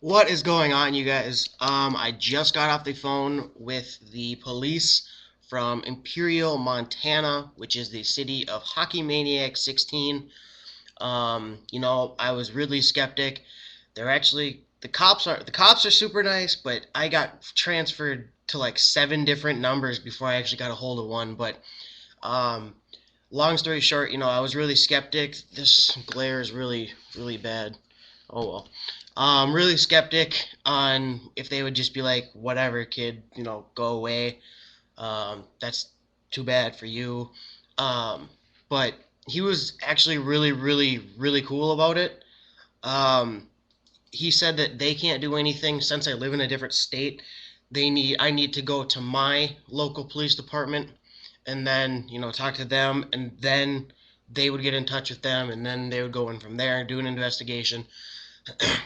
What is going on, you guys? I just got off the phone with the police from Imperial, Montana, which is the city of hockeymaniac16. I was really skeptic. They're actually the cops are super nice, but I got transferred to like seven different numbers before I actually got a hold of one. But um, long story short, I was really skeptic. This glare is really, really bad. Oh well. Really skeptic on if they would just be like, whatever, kid, go away. That's too bad for you. Um, but he was actually really, really, really cool about it. Um, he said that they can't do anything since I live in a different state. I need to go to my local police department and then talk to them, and then they would get in touch with them, and then they would go in from there and do an investigation.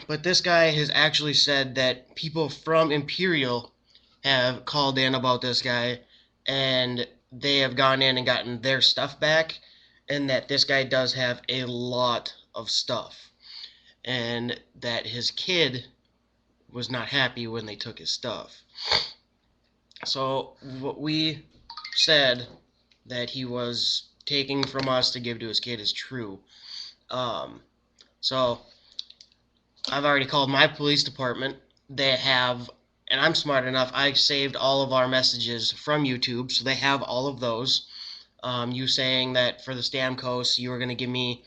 But this guy has actually said that people from Imperial have called in about this guy, and they have gone in and gotten their stuff back, and that this guy does have a lot of stuff, and that his kid was not happy when they took his stuff. So what we said that he was taking from us to give to his kid is true. Um, so I've already called my police department. They have, and I'm smart enough, I saved all of our messages from YouTube, so they have all of those. You saying that for the Stamkos, you were going to give me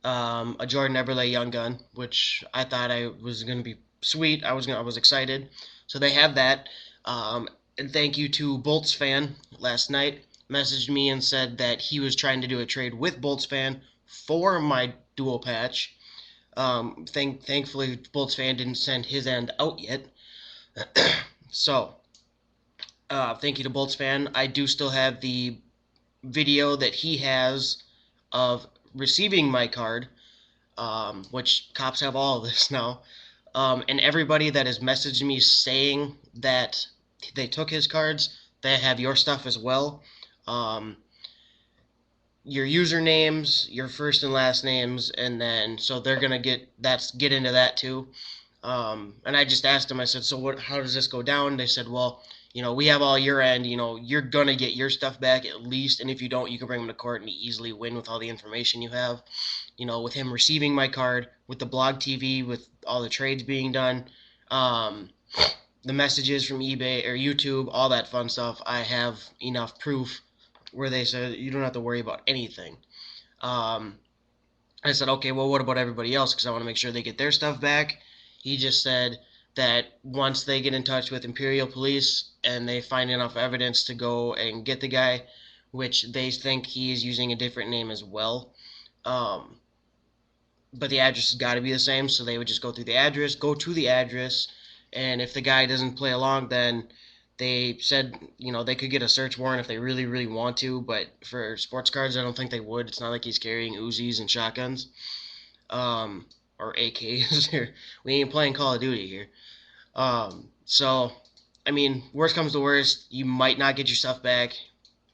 a Jordan Eberle Young Gun, which I thought I was going to be sweet. I was excited. So they have that. And thank you to Bolts Fan last night. Messaged me and said that he was trying to do a trade with Bolts Fan for my dual patch. Thankfully, Bolts Fan didn't send his end out yet. So, thank you to Bolts Fan. I do still have the video that he has of receiving my card, which cops have all of this now. And everybody that has messaged me saying that they took his cards, they have your stuff as well. Your usernames, your first and last names, and then so they're gonna get into that too. And I just asked them. I said, "So what? How does this go down?" They said, "Well, we have all your end. You're gonna get your stuff back at least, and if you don't, you can bring them to court and easily win with all the information you have. With him receiving my card, with the blog TV, with all the trades being done, um, the messages from eBay or YouTube, all that fun stuff. I have enough proof where they said you don't have to worry about anything." Um, I said, "Okay, well, what about everybody else? Because I want to make sure they get their stuff back." He just said that once they get in touch with Imperial Police and they find enough evidence to go and get the guy, which they think he is using a different name as well, but the address has got to be the same, so they would just go to the address, and if the guy doesn't play along, then they said, they could get a search warrant if they really, really want to, but for sports cards, I don't think they would. It's not like he's carrying Uzis and shotguns, or AKs here. We ain't playing Call of Duty here. So, I mean, worst comes to worst, you might not get your stuff back,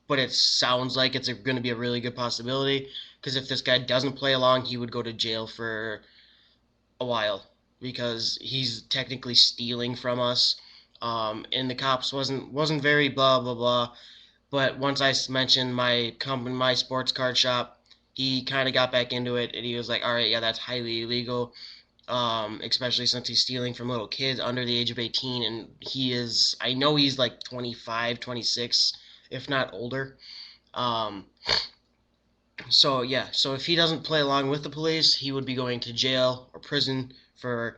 but it sounds like it's going to be a really good possibility, because if this guy doesn't play along, he would go to jail for a while, because he's technically stealing from us. And the cops wasn't very blah blah blah. But once I mentioned my company, my sports card shop, he kind of got back into it, and he was like, "All right, yeah, that's highly illegal, especially since he's stealing from little kids under the age of 18, and I know he's like 25, 26, if not older." Um, so yeah, so if he doesn't play along with the police, he would be going to jail or prison for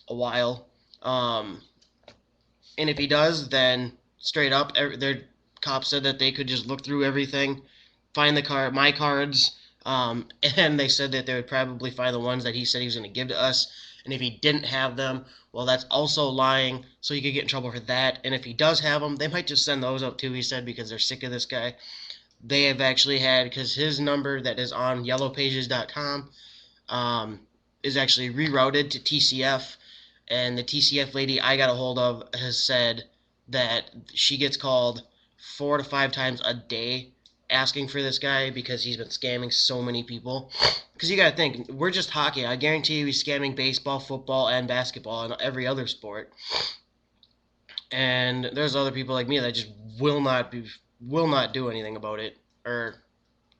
a while. Um, and if he does, then straight up, their cops said that they could just look through everything, find my cards, and they said that they would probably find the ones that he said he was going to give to us. And if he didn't have them, well, that's also lying, so he could get in trouble for that. And if he does have them, they might just send those out too, he said, because they're sick of this guy. They have actually had, because his number that is on yellowpages.com is actually rerouted to TCF, and the TCF lady I got a hold of has said that she gets called 4 to 5 times a day asking for this guy because he's been scamming so many people. Because you gotta think, we're just hockey. I guarantee you he's scamming baseball, football, and basketball, and every other sport. And there's other people like me that just will not do anything about it, or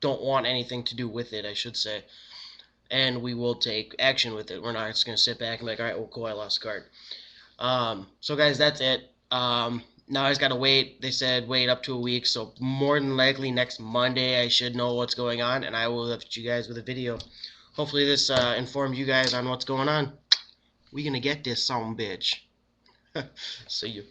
don't want anything to do with it, I should say. And we will take action with it. We're not just gonna sit back and be like, all right, well, cool, I lost a card. So guys, that's it. Now I just gotta wait. They said wait up to a week, so more than likely next Monday I should know what's going on, and I will lift you guys with a video. Hopefully this informed you guys on what's going on. We gonna get this son bitch. See you.